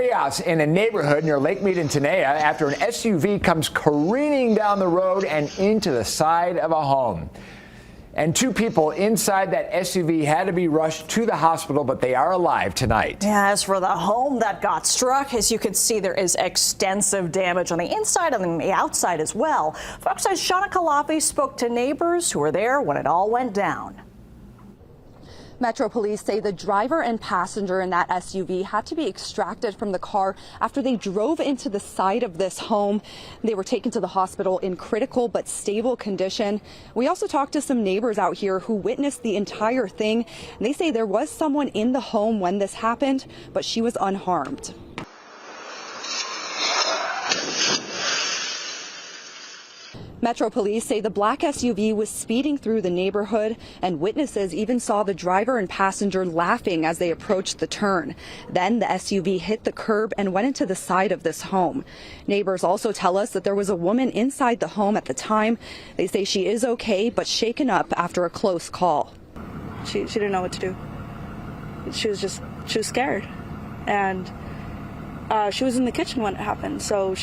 chaos in a neighborhood near Lake Mead and Tenaya after an SUV comes careening down the road and into the side of a home. And 2 people inside that SUV had to be rushed to the hospital, but they are alive tonight. Yeah, as for the home that got struck, as you can see, there is extensive damage on the inside and on the outside as well. Fox 5's Shawna Khalafi spoke to neighbors who were there when it all went down. Metro police say the driver and passenger in that SUV had to be extracted from the car after they drove into the side of this home. They were taken to the hospital in critical but stable condition. We also talked to some neighbors out here who witnessed the entire thing. They say there was someone in the home when this happened, but she was unharmed. Metro police say the black SUV was speeding through the neighborhood, and witnesses even saw the driver and passenger laughing as they approached the turn. Then the SUV hit the curb and went into the side of this home. Neighbors also tell us that there was a woman inside the home at the time. They say she is okay, but shaken up after a close call. She didn't know what to do. She was scared. And she was in the kitchen when it happened, so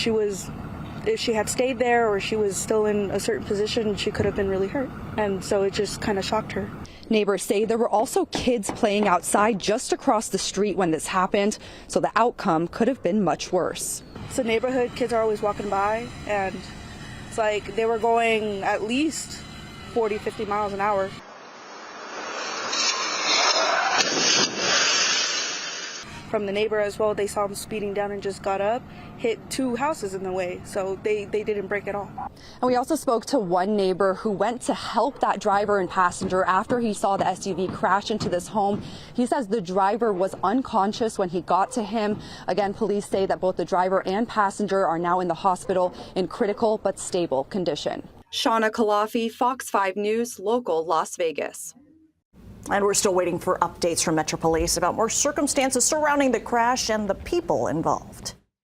if she had stayed there or she was still in a certain position, she could have been really hurt. And so it just kind of shocked her. Neighbors say there were also kids playing outside just across the street when this happened, so the outcome could have been much worse. It's a neighborhood, kids are always walking by, and it's like they were going at least 40, 50 miles an hour. From the neighbor as well, they saw him speeding down and just got up, hit 2 houses in the way, so they didn't break at all. And we also spoke to one neighbor who went to help that driver and passenger after he saw the SUV crash into this home. He says the driver was unconscious when he got to him. Again, police say that both the driver and passenger are now in the hospital in critical but stable condition. Shawna Khalafi, Fox 5 News, local Las Vegas. And we're still waiting for updates from Metro Police about more circumstances surrounding the crash and the people involved.